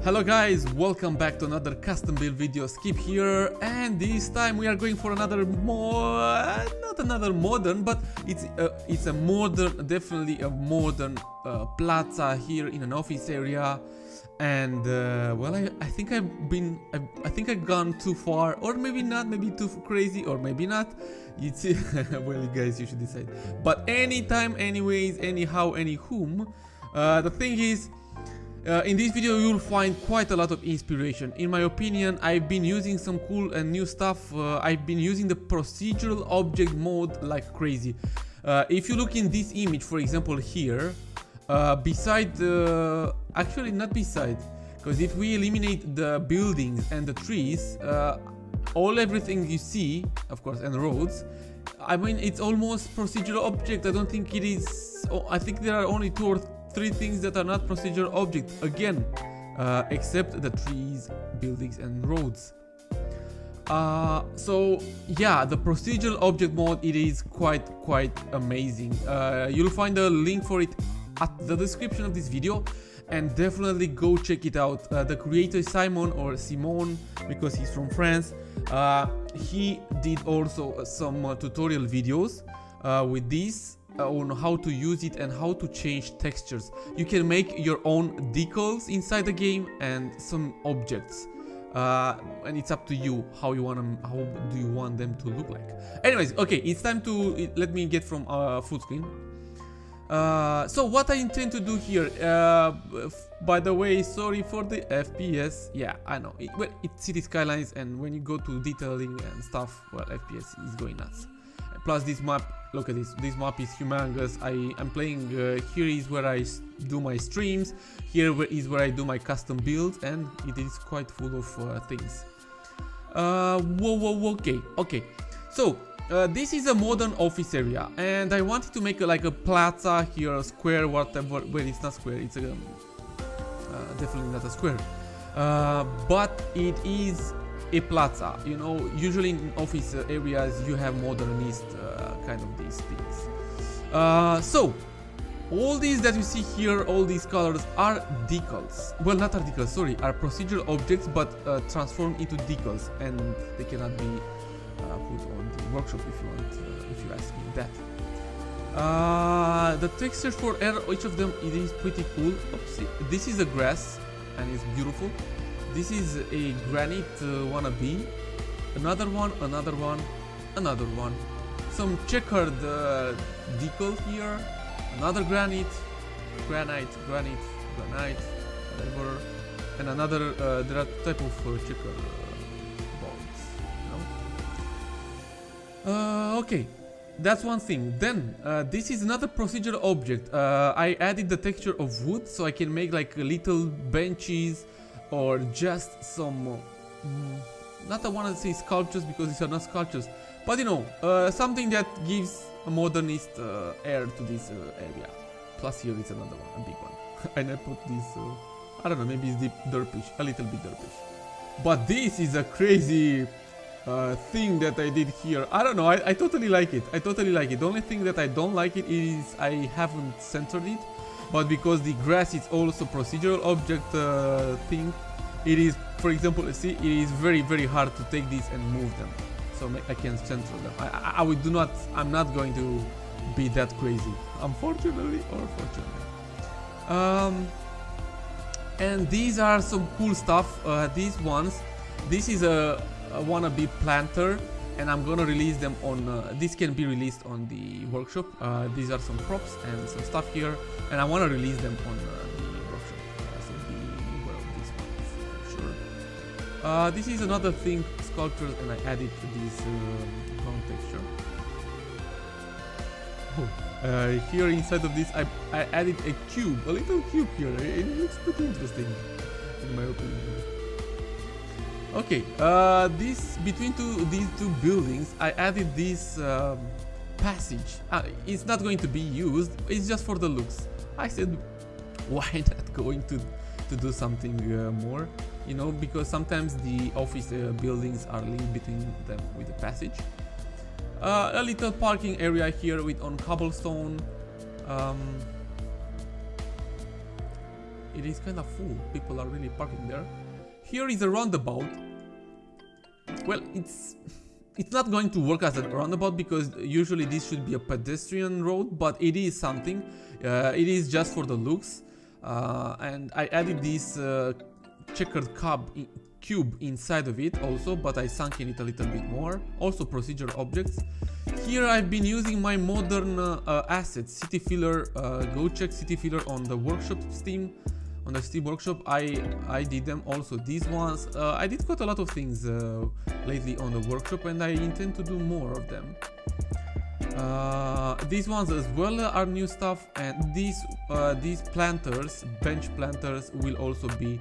Hello guys, welcome back to another custom build video. Skip here, and this time we are going for another not another modern, but it's a modern, definitely a modern plaza here in an office area. And well, I think I've gone too far, or maybe not, maybe too crazy, or maybe not. It's well, guys, you should decide. But anytime, anyways, anyhow, anywhom, the thing is, in this video you'll find quite a lot of inspiration. In my opinion, I've been using some cool and new stuff. I've been using the procedural object mode like crazy. If you look in this image, for example, here, beside the... actually not beside, because if we eliminate the buildings and the trees, everything you see, of course, and roads, I mean, it's almost procedural object. I don't think it is... I think there are only 2 or 3 things that are not procedural objects, again, except the trees, buildings, and roads. So yeah, the procedural object mode, it is quite amazing. You'll find a link for it at the description of this video, and definitely go check it out. The creator is Simon, or Simon, because he's from France. He did also some tutorial videos with this, on how to use it and how to change textures. You can make your own decals inside the game and some objects, and it's up to you how do you want them to look like. Anyways, okay, it's time to let me get from full screen. So what I intend to do here, by the way, sorry for the FPS. Yeah, I know, it's City Skylines, and when you go to detailing and stuff, well, FPS is going nuts. Plus this map, look at this map is humongous. I'm playing, here is where I do my streams, here is where I do my custom builds, and it is quite full of things. Okay, so this is a modern office area, and I wanted to make like a plaza here, a square, whatever. Well, it's not square, it's a, definitely not a square, but it is a plaza. You know, usually in office areas you have modernist kind of these things. So all these that you see here, all these colors are decals. Well, not are decals, sorry, are procedural objects, but transformed into decals, and they cannot be put on the workshop if you want, if you ask me that. The texture for each of them, it is pretty cool. Oopsie. This is a grass, and it's beautiful. This is a granite wannabe. Another one, another one, another one. Some checkered decal here. Another granite, granite, whatever. And another, there are type of checker bonds, you know? Okay, that's one thing. Then, this is another procedural object. I added the texture of wood, so I can make like little benches, or just some, not I want to say sculptures, because these are not sculptures, but you know, something that gives a modernist air to this area. Plus here is another one, a big one. And I put this, I don't know, maybe it's deep derpish, a little bit derpish. But this is a crazy thing that I did here. I don't know, I totally like it. I totally like it. The only thing that I don't like it is I haven't centered it. But because the grass is also procedural object thing, it is, for example, see, it is very hard to take these and move them, so I can center them. I'm not going to be that crazy, unfortunately or fortunately. And these are some cool stuff. These ones, this is a wannabe planter, and I'm gonna release them on, this can be released on the workshop. These are some props and some stuff here, and I want to release them on the workshop, so be aware of these ones for sure. This is another thing, sculptures, and I added this ground texture. Oh, here inside of this I added a cube, a little cube here. It looks pretty interesting in my opinion. Okay, this between these two buildings, I added this passage. It's not going to be used, it's just for the looks. I said, why not going to do something more, you know, because sometimes the office buildings are linked between them with a passage. A little parking area here with on cobblestone. it is kind of full. People are really parking there. Here is a roundabout. Well, it's not going to work as a roundabout because usually this should be a pedestrian road, but it is something. It is just for the looks. And I added this checkered cube inside of it also, but I sunk in it a little bit more. Also procedural objects. Here I've been using my modern assets, city filler. Go check city filler on the workshop Steam. On the Steam workshop, I did them also. These ones, I did quite a lot of things lately on the workshop, and I intend to do more of them. These ones as well are new stuff, and these planters, bench planters, will also be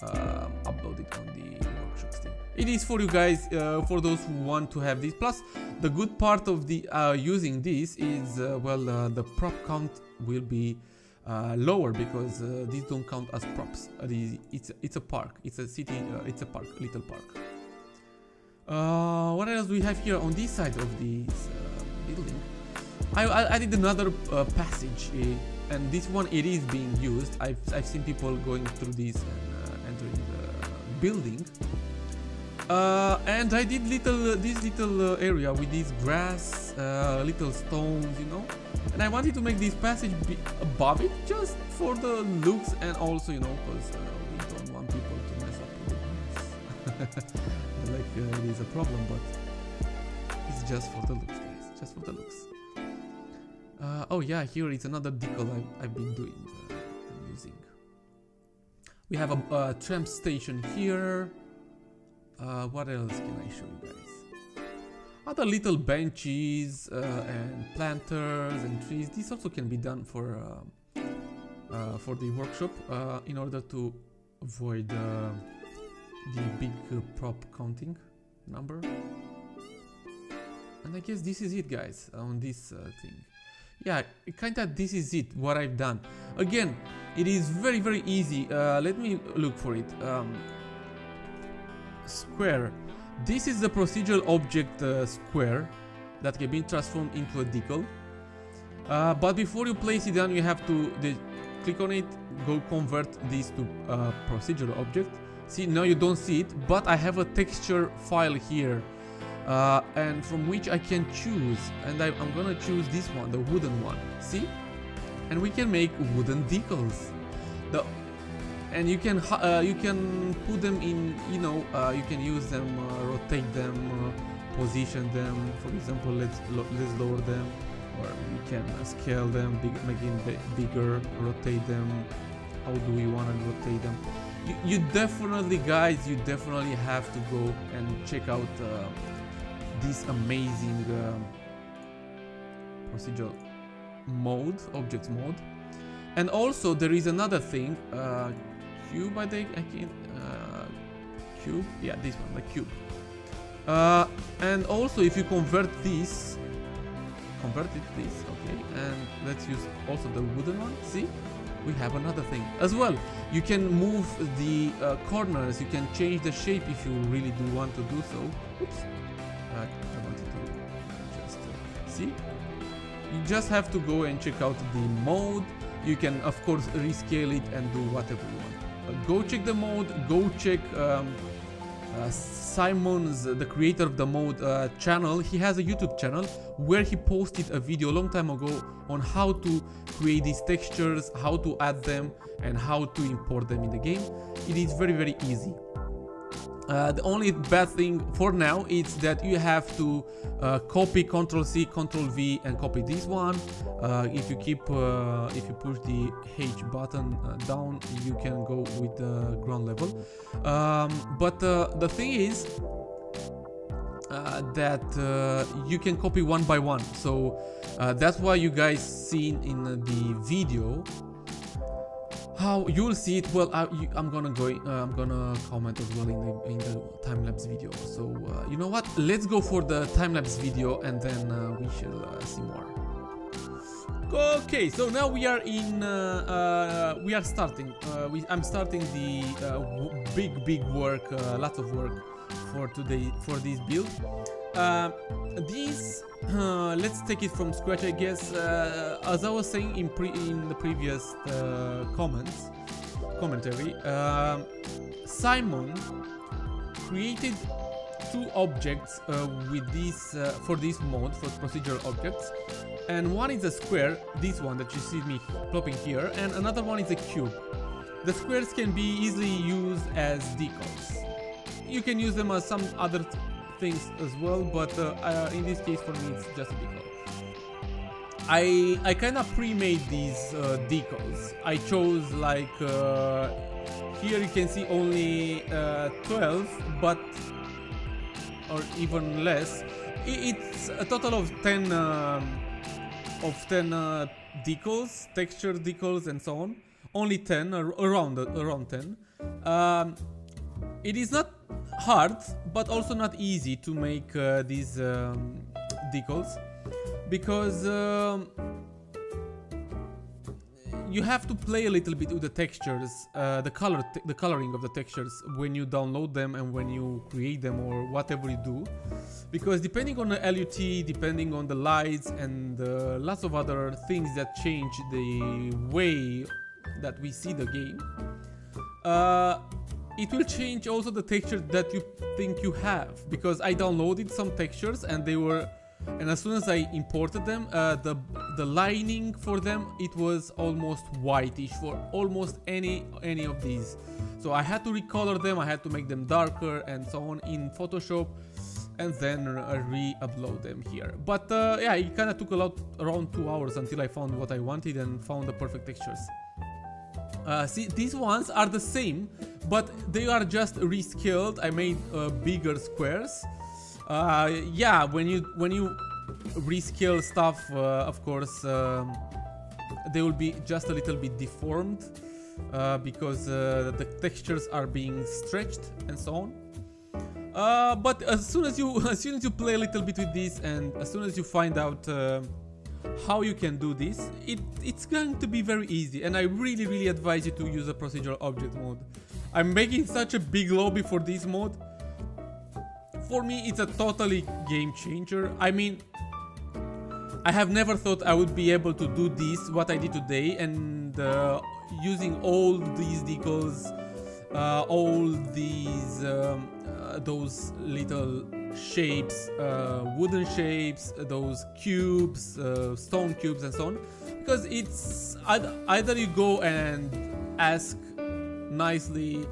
uploaded on the workshop Steam. It is for you guys, for those who want to have this. Plus, the good part of the using this is well, the prop count will be lower because these don't count as props. It's a park. It's a city. It's a park, little park. What else do we have here on this side of this building? I did another passage, and this one it is being used. I've seen people going through this and entering the building. And I did this little area with this grass, little stones, you know. And I wanted to make this passage be above it, just for the looks, and also, you know, because we don't want people to mess up with the grass. Like it is a problem, but it's just for the looks, guys. Just for the looks. Oh yeah, here is another decal I've been doing, using. We have a tram station here. What else can I show you guys? Other little benches and planters and trees. This also can be done for the workshop in order to avoid the big prop counting number. And I guess this is it, guys, on this thing. Yeah, kinda this is it, what I've done. Again, it is very, very easy. Let me look for it. Square. This is the procedural object square that can be transformed into a decal. But before you place it down, you have to click on it, go convert this to procedural object. See, now you don't see it, but I have a texture file here, and from which I can choose, and I'm gonna choose this one, the wooden one. See, and we can make wooden decals. And you can put them in, you know, you can use them, rotate them, position them. For example, let's lower them, or we can scale them, make it bigger, rotate them. How do we want to rotate them? You definitely, guys, you definitely have to go and check out this amazing procedural mode, objects mode. And also there is another thing. Cube, I think I can cube, yeah, this one, the cube. And also if you convert this, okay, and let's use also the wooden one. See, we have another thing as well. You can move the corners, you can change the shape if you really do want to do so. Oops, I wanted to just see. You just have to go and check out the mode. You can of course rescale it and do whatever you want. Go check the mode, go check Simon's, the creator of the mode, channel. He has a YouTube channel where he posted a video a long time ago on how to create these textures, how to add them, and how to import them in the game. It is very, very easy. The only bad thing for now is that you have to copy Ctrl+C, Ctrl+V and copy this one. If you push the H button down, you can go with the ground level. But the thing is that you can copy one by one. So that's why you guys seen in the video how you'll see it. Well, I'm gonna comment as well in the time-lapse video. So you know what? Let's go for the time-lapse video, and then we shall see more. Okay, so now we are in. We are starting. I'm starting the big work, lots of work for today for this build. Let's take it from scratch, I guess. As I was saying in the previous comments, commentary. Simon created 2 objects with this for this mode for procedural objects, and one is a square, this one that you see me plopping here, and another one is a cube. The squares can be easily used as decals. You can use them as some other things as well, but in this case for me it's just a decal. I kind of pre-made these decals. I chose like here you can see only 12, but or even less. It's a total of 10 decals, texture decals and so on. Only 10, around 10. It is not hard, but also not easy to make these decals, because you have to play a little bit with the textures, the coloring of the textures when you download them and when you create them or whatever you do, because depending on the LUT, depending on the lights and lots of other things that change the way that we see the game, it will change also the texture that you think you have, because I downloaded some textures and they were, and as soon as I imported them, the lining for them, it was almost whitish for almost any of these. So I had to recolor them, I had to make them darker and so on in Photoshop, and then re-upload them here. But yeah, it kind of took around 2 hours until I found what I wanted and found the perfect textures. See, these ones are the same, but they are just rescaled. I made bigger squares. Yeah, when you rescale stuff, of course, they will be just a little bit deformed because the textures are being stretched and so on. But as soon as you play a little bit with this, and as soon as you find out how you can do this, it's going to be very easy, and I really advise you to use a procedural object mode. I'm making such a big lobby for this mode. For me, it's a totally game changer. I mean, I have never thought I would be able to do this, what I did today, and using all these decals, all these those little shapes, wooden shapes, those cubes, stone cubes and so on, because it's either you go and ask nicely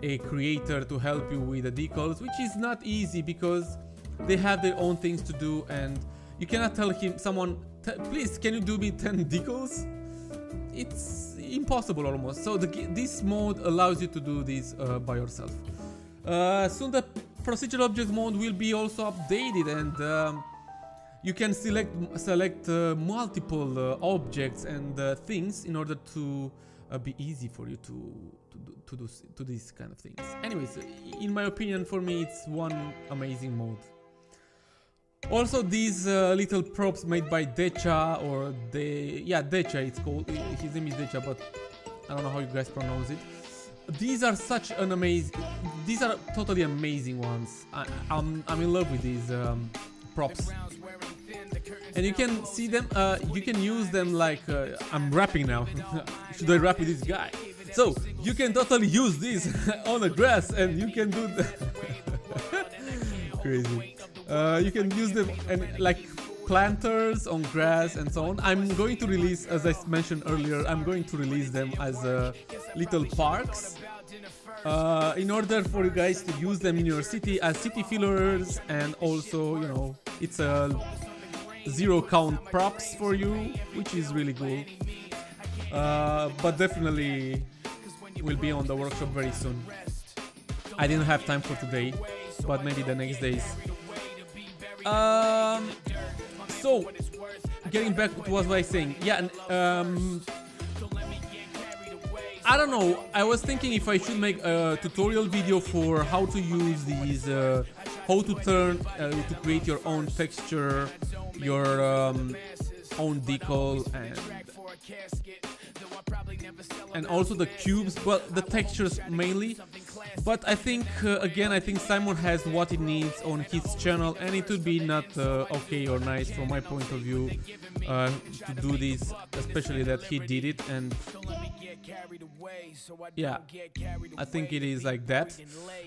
a creator to help you with the decals, which is not easy because they have their own things to do, and you cannot tell someone, please can you do me 10 decals? It's impossible almost. So this mode allows you to do this by yourself. Soon the procedural object mode will be also updated, and you can select multiple objects and things in order to be easy for you to do these kind of things. Anyways, in my opinion, for me, it's one amazing mode. Also, these little props made by Decha, or Decha, it's called. His name is Decha, but I don't know how you guys pronounce it. These are such an these are totally amazing ones. I'm in love with these props, and you can see them. You can use them like I'm rapping now. Should I rap with this guy? So you can totally use this on the grass, and you can do crazy. You can use them and like planters on grass and so on. I'm going to release, as I mentioned earlier, I'm going to release them as little parks in order for you guys to use them in your city as city fillers, and also, you know, it's a zero count props for you, which is really cool. But definitely will be on the workshop very soon. I didn't have time for today, but maybe the next days. So getting back to what I was saying, yeah, I don't know, I was thinking if I should make a tutorial video for how to use these, how to turn, to create your own texture, your own decal, and and also the cubes, but the textures mainly. But I think again, I think Simon has what he needs on his channel, and it would be not okay or nice from my point of view to do this, especially that he did it. And yeah, I think it is like that.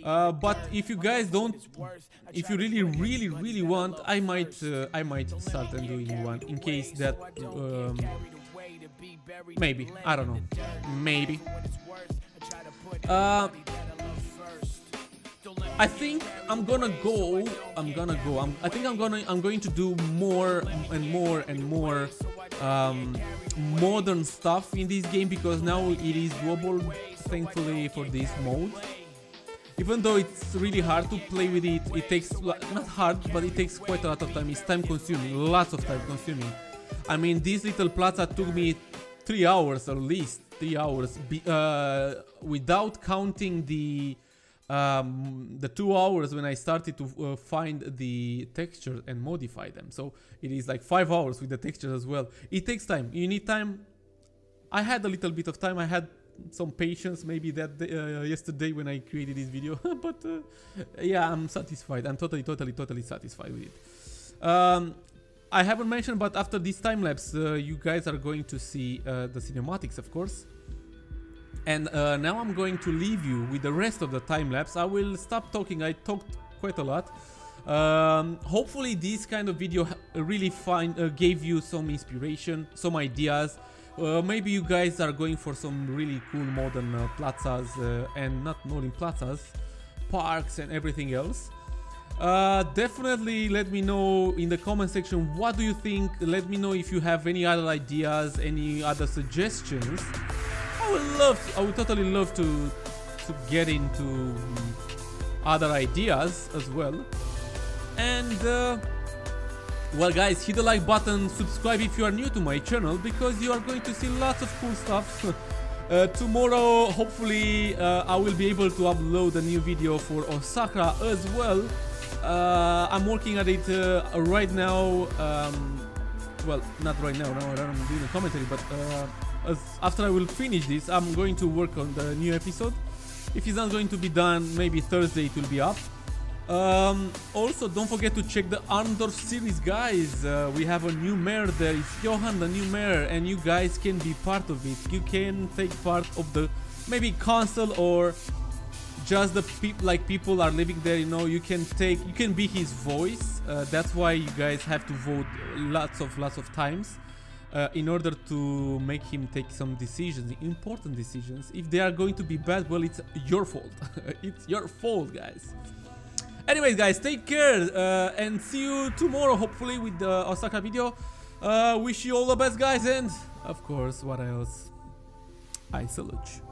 But if you guys don't, if you really want, I might start and doing one in case that maybe, I don't know, maybe. I think I'm going to do more and more modern stuff in this game, because now it is doable, thankfully, for this mode. Even though it's really hard to play with it, it takes, not hard, but it takes quite a lot of time. It's time consuming, lots of time consuming. I mean, this little plaza took me 3 hours, at least 3 hours, without counting the 2 hours when I started to find the texture and modify them. So it is like 5 hours with the textures as well. It takes time. You need time. I had a little bit of time. I had some patience maybe that yesterday when I created this video. But yeah, I'm satisfied. I'm totally satisfied with it. I haven't mentioned, but after this time lapse, you guys are going to see the cinematics, of course. And now I'm going to leave you with the rest of the time lapse. I will stop talking. I talked quite a lot. Hopefully this kind of video really gave you some inspiration, some ideas. Maybe you guys are going for some really cool modern plazas, and not only plazas, parks and everything else. Definitely let me know in the comment section what do you think. Let me know if you have any other ideas, any other suggestions. I would totally love to get into other ideas as well. And well guys, hit the like button, subscribe if you are new to my channel, because you are going to see lots of cool stuff. Tomorrow hopefully I will be able to upload a new video for Osaka as well. I'm working at it right now. Well, not right now, I'm doing a commentary, but after I will finish this, I'm going to work on the new episode. If it's not going to be done, maybe Thursday it will be up. Also, don't forget to check the Arndorf series, guys. We have a new mayor there. It's Johan, the new mayor, and you guys can be part of it. You can take part of the maybe council, or just the people are living there. You know, you can be his voice. That's why you guys have to vote lots of times. In order to make him take some decisions, important decisions. If they are going to be bad, well, it's your fault. It's your fault, guys. Anyways, guys, take care and see you tomorrow, hopefully, with the Osaka video. Wish you all the best, guys, and of course, what else? I salute you.